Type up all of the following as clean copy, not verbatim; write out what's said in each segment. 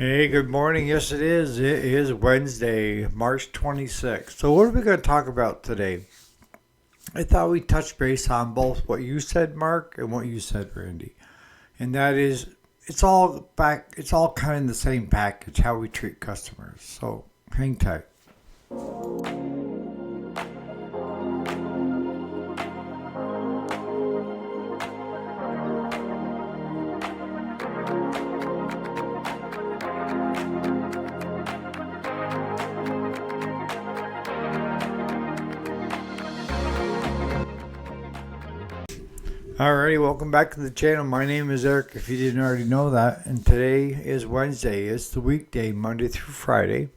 Hey, good morning. Yes, it is. It is Wednesday, March 26th. So, what are we going to talk about today? I thought we'd touch base on both what you said, Mark, and what you said, Randy. And that is, it's all kind of in the same package, how we treat customers. So, hang tight. Alrighty, welcome back to the channel. My name is Eric, if you didn't already know that. And today is Wednesday. It's the weekday, Monday through Friday.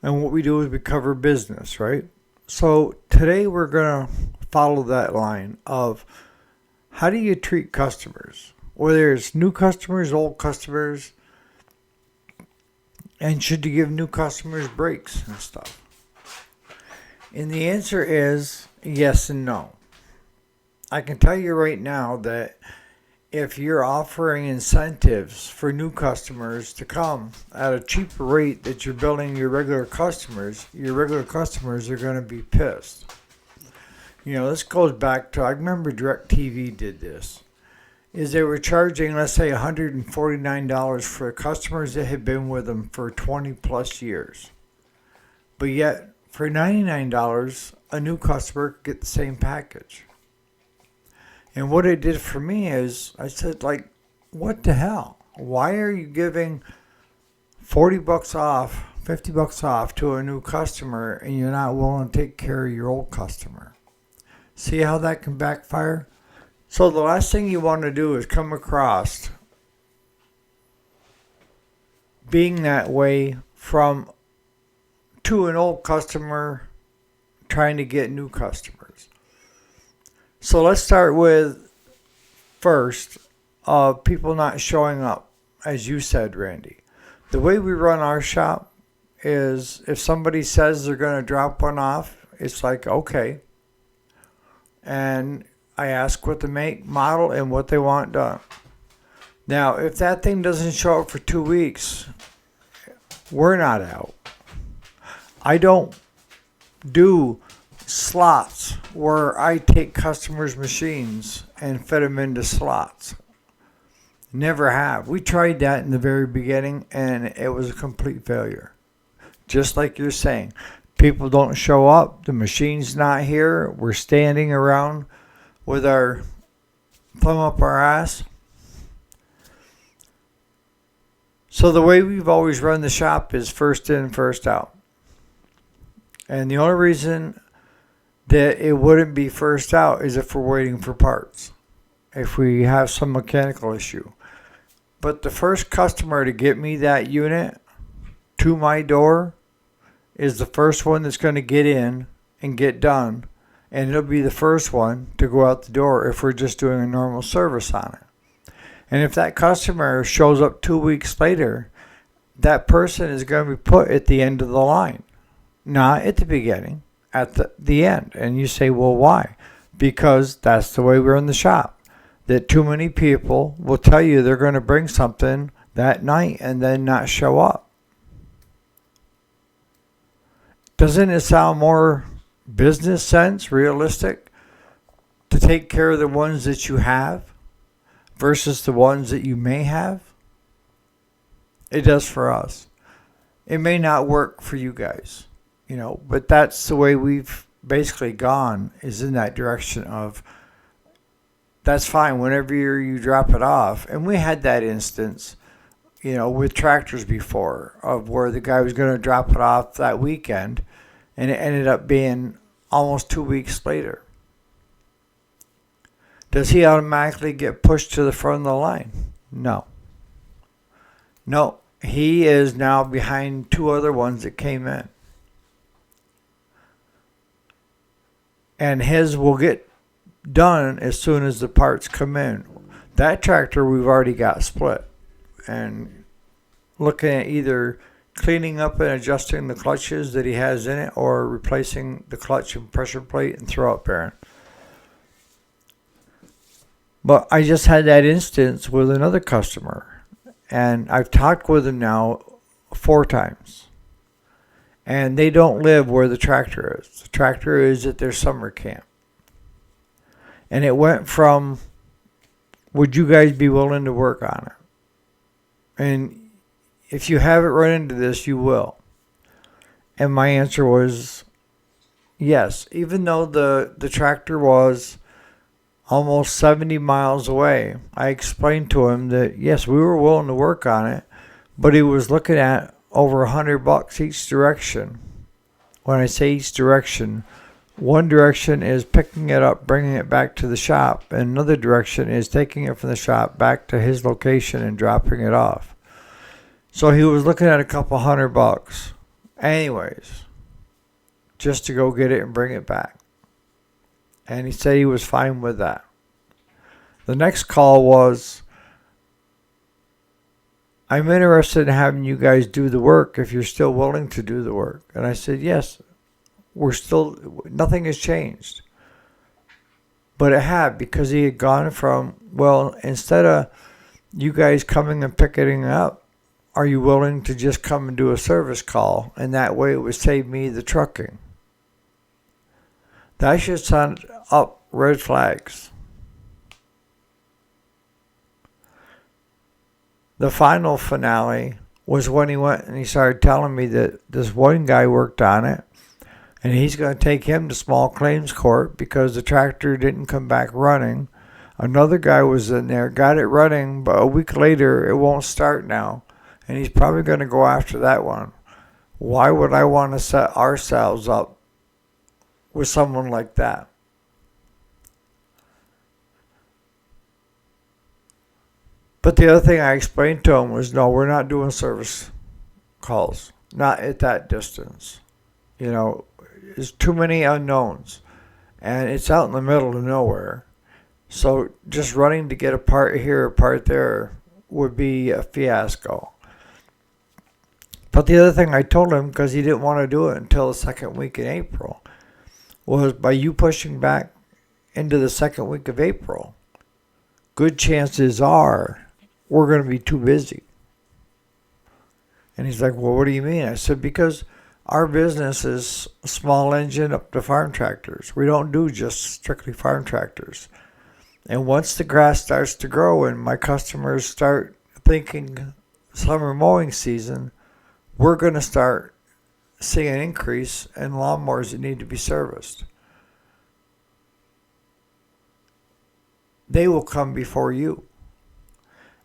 And what we do is we cover business, right? So today we're going to follow that line of how do you treat customers? Whether it's new customers, old customers, and should you give new customers breaks and stuff? And the answer is yes and no. I can tell you right now that if you're offering incentives for new customers to come at a cheaper rate that you're billing your regular customers are going to be pissed. This goes back to, I remember DirecTV did this, is they were charging, let's say, $149 for customers that had been with them for 20 plus years. But yet, for $99, a new customer could get the same package. And what it did for me is, I said, what the hell? Why are you giving $40 off, $50 off to a new customer and you're not willing to take care of your old customer? See how that can backfire? So the last thing you want to do is come across being that way to an old customer trying to get new customers. So let's start with first people not showing up, as you said, Randy. The way we run our shop is if somebody says they're going to drop one off, it's like, okay. And I ask what the make, model, and what they want done. Now, if that thing doesn't show up for 2 weeks, we're not out. I don't do slots where I take customers' machines and fit them into slots. Never have. We tried that in the very beginning and it was a complete failure. Just like you're saying, people don't show up, the machine's not here, we're standing around with our thumb up our ass. So the way we've always run the shop is first in, first out. And the only reason that it wouldn't be first out is if we're waiting for parts, if we have some mechanical issue. But the first customer to get me that unit to my door is the first one that's going to get in and get done, and it'll be the first one to go out the door if we're just doing a normal service on it. And if that customer shows up 2 weeks later, that person is going to be put at the end of the line, not at the beginning. At the end. And you say, well, why? Because that's the way we're in the shop. That too many people will tell you they're going to bring something that night and then not show up. Doesn't it sound more business sense, realistic, to take care of the ones that you have versus the ones that you may have? It does for us. It may not work for you guys. But that's the way we've basically gone, is in that direction of that's fine whenever you drop it off. And we had that instance, with tractors before, of where the guy was going to drop it off that weekend and it ended up being almost 2 weeks later. Does he automatically get pushed to the front of the line? No. No, he is now behind two other ones that came in. And his will get done as soon as the parts come in. That tractor we've already got split. And looking at either cleaning up and adjusting the clutches that he has in it or replacing the clutch and pressure plate and throw-out bearing. But I just had that instance with another customer. and I've talked with them now 4 times. And they don't live where the tractor is. The tractor is at their summer camp. And it went from, would you guys be willing to work on it? And if you haven't run into this, you will. And my answer was yes. Even though the tractor was almost 70 miles away, I explained to him that yes, we were willing to work on it, but he was looking at over $100 each direction. When I say each direction, one direction is picking it up, bringing it back to the shop, and another direction is taking it from the shop back to his location and dropping it off. So he was looking at a couple $100. Anyways, just to go get it and bring it back. And he said he was fine with that. The next call was, I'm interested in having you guys do the work if you're still willing to do the work. And I said, yes, nothing has changed. But it had, because he had gone from, well, instead of you guys coming and picking it up, are you willing to just come and do a service call? And that way it would save me the trucking. That should send up red flags. The final finale was when he went and he started telling me that this one guy worked on it and he's going to take him to small claims court because the tractor didn't come back running. Another guy was in there, got it running, but a week later it won't start now. And he's probably going to go after that one. Why would I want to set ourselves up with someone like that? But the other thing I explained to him was, no, we're not doing service calls. Not at that distance. You know, there's too many unknowns. And it's out in the middle of nowhere. So just running to get a part here, a part there would be a fiasco. But the other thing I told him, because he didn't want to do it until the second week in April, was by you pushing back into the second week of April, good chances are we're going to be too busy. And he's like, well, what do you mean? I said, because our business is small engine up to farm tractors. We don't do just strictly farm tractors. And once the grass starts to grow and my customers start thinking summer mowing season, we're going to start seeing an increase in lawnmowers that need to be serviced. They will come before you.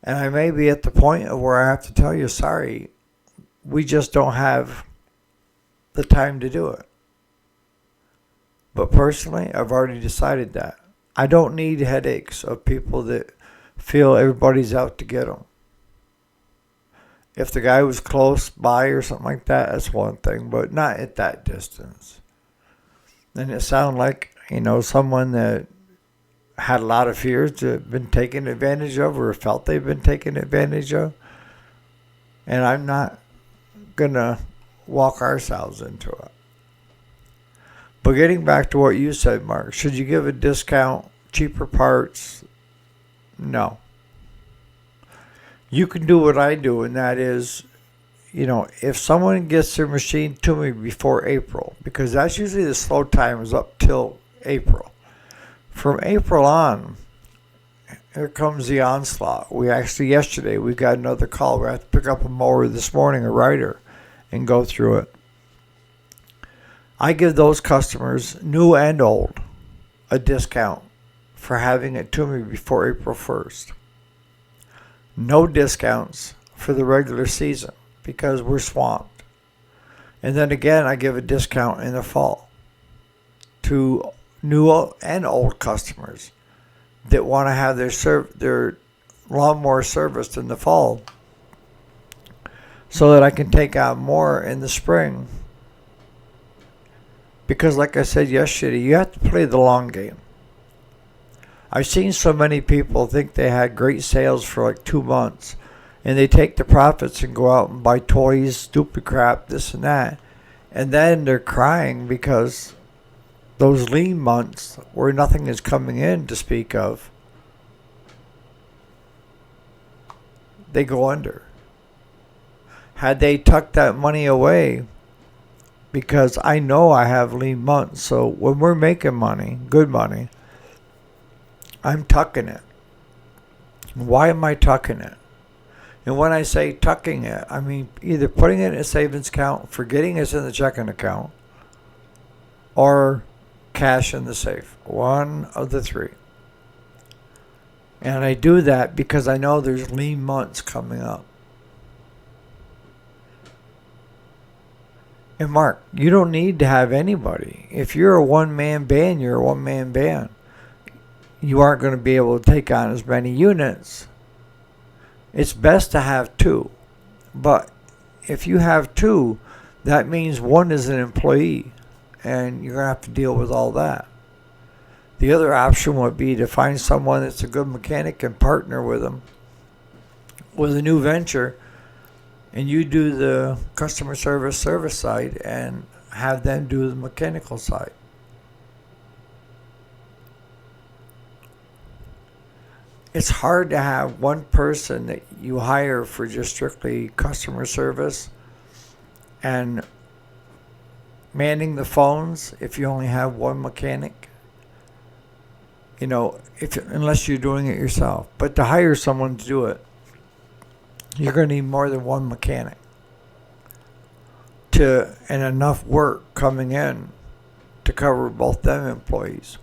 And I may be at the point of where I have to tell you, sorry, we just don't have the time to do it. But personally, I've already decided that. I don't need headaches of people that feel everybody's out to get them. If the guy was close by or something like that, that's one thing, but not at that distance. And it sounded like, someone that had a lot of fears that have been taken advantage of or felt they've been taken advantage of. And I'm not going to walk ourselves into it. But getting back to what you said, Mark, should you give a discount, cheaper parts? No. You can do what I do, and that is, if someone gets their machine to me before April, because that's usually the slow time is up till April. From April on, here comes the onslaught. Yesterday, we got another call. We have to pick up a mower this morning, a rider, and go through it. I give those customers, new and old, a discount for having it to me before April 1st. No discounts for the regular season because we're swamped. And then again, I give a discount in the fall to new and old customers that want to have their lawnmower serviced in the fall so that I can take out more in the spring. Because like I said yesterday, you have to play the long game. I've seen so many people think they had great sales for like 2 months, and they take the profits and go out and buy toys, stupid crap, this and that, and then they're crying because those lean months where nothing is coming in to speak of, they go under. Had they tucked that money away, because I know I have lean months, so when we're making money, good money, I'm tucking it. Why am I tucking it? And when I say tucking it, I mean either putting it in a savings account, forgetting it's in the checking account, or cash in the safe. One of the three. And I do that because I know there's lean months coming up. And Mark, you don't need to have anybody. If you're a one-man band, you're a one-man band. You aren't going to be able to take on as many units. It's best to have two. But if you have two, that means one is an employee. And you're going to have to deal with all that. The other option would be to find someone that's a good mechanic and partner with them with a new venture, and you do the customer service side and have them do the mechanical side. It's hard to have one person that you hire for just strictly customer service and manning the phones if you only have one mechanic. You know, unless you're doing it yourself. But to hire someone to do it, you're going to need more than one mechanic and enough work coming in to cover both them employees.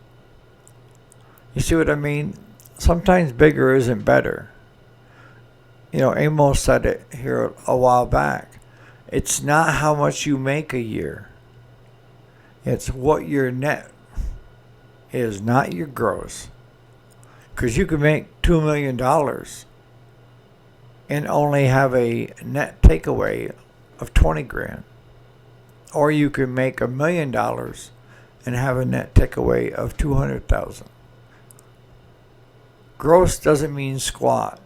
You see what I mean? Sometimes bigger isn't better. You know, Amos said it here a while back. It's not how much you make a year. It's what your net is, not your gross. Because you can make $2 million and only have a net takeaway of 20 grand. Or you can make $1 million and have a net takeaway of 200,000. Gross doesn't mean squat.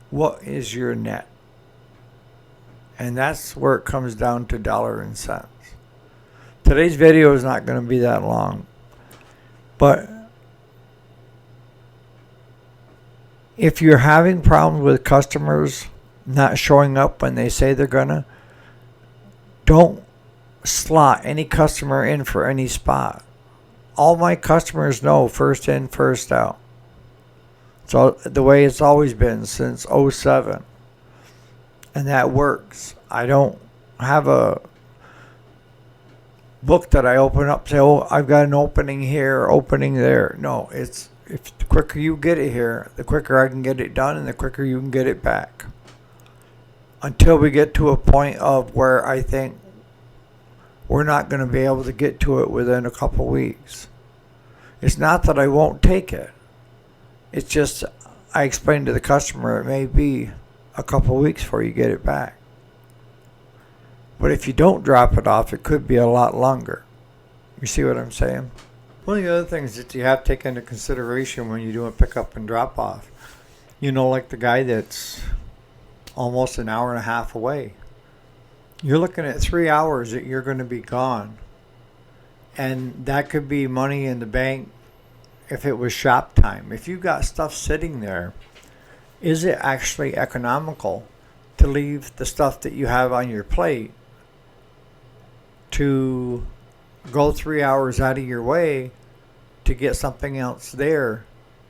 What is your net? And that's where it comes down to dollar and cents. Today's video is not going to be that long. But if you're having problems with customers not showing up when they say they're gonna, don't slot any customer in for any spot. All my customers know first in, first out. So the way it's always been since '07. And that works. I don't have a book that I open up, say, oh, I've got an opening here, opening there. No, it's if the quicker you get it here, the quicker I can get it done and the quicker you can get it back. Until we get to a point of where I think we're not going to be able to get to it within a couple weeks. It's not that I won't take it. It's just I explain to the customer it may be a couple weeks before you get it back. But if you don't drop it off, it could be a lot longer. You see what I'm saying? One of the other things that you have to take into consideration when you're doing pick up and drop off, you know, like the guy that's almost an hour and a half away. You're looking at 3 hours that you're going to be gone. And that could be money in the bank if it was shop time. If you got stuff sitting there, is it actually economical to leave the stuff that you have on your plate to go 3 hours out of your way to get something else there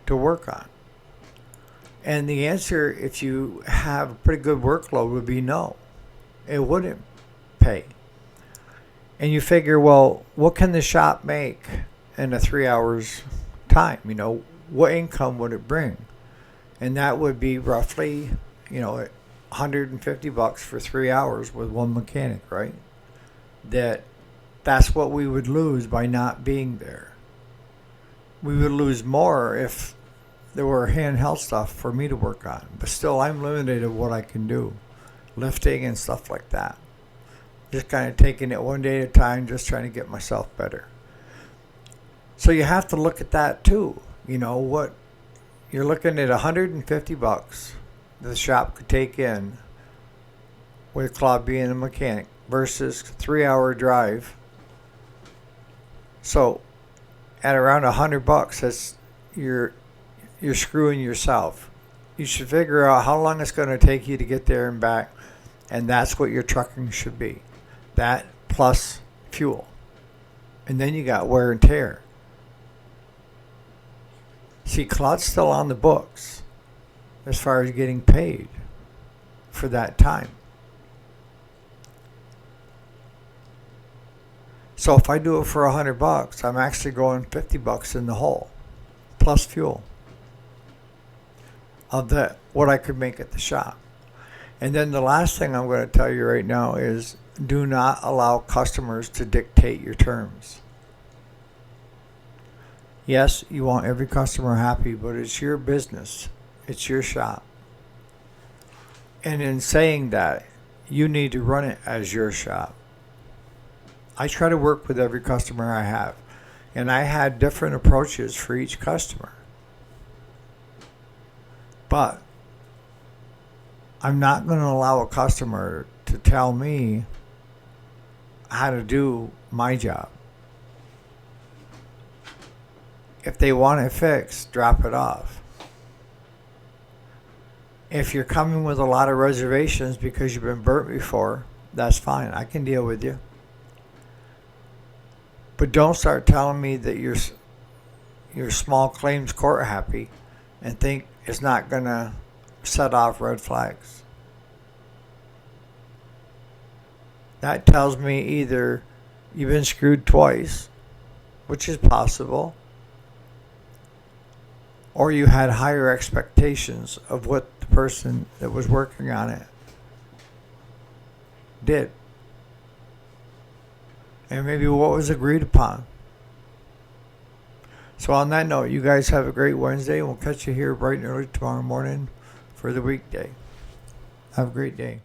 to work on? And the answer, if you have a pretty good workload, would be no. It wouldn't pay. And you figure, well, what can the shop make in a 3 hours time? You know, what income would it bring? And that would be roughly, you know, $150 for 3 hours with one mechanic, right? That's what we would lose by not being there. We would lose more if there were handheld stuff for me to work on. But still, I'm limited of what I can do. Lifting and stuff like that. Just kind of taking it one day at a time, just trying to get myself better. So you have to look at that too. You know, what you're looking at $150 the shop could take in with Claude being a mechanic versus 3 hour drive. So at around $100, that's you're screwing yourself You should figure out how long it's going to take you to get there and back, and that's what your trucking should be. That plus fuel. And then you got wear and tear. See, Claude's still on the books as far as getting paid for that time. So if I do it for $100, I'm actually going $50 in the hole, plus fuel, of what I could make at the shop. And then the last thing I'm going to tell you right now is do not allow customers to dictate your terms. Yes, you want every customer happy, but it's your business. It's your shop. And in saying that, you need to run it as your shop. I try to work with every customer I have, and I had different approaches for each customer. But I'm not going to allow a customer to tell me how to do my job. If they want it fixed, drop it off. If you're coming with a lot of reservations because you've been burnt before, that's fine. I can deal with you. But don't start telling me that you're small claims court happy and think it's not going to set off red flags. That tells me either you've been screwed twice, which is possible, or you had higher expectations of what the person that was working on it did. And maybe what was agreed upon. So on that note, you guys have a great Wednesday, and we'll catch you here bright and early tomorrow morning for the weekday. Have a great day.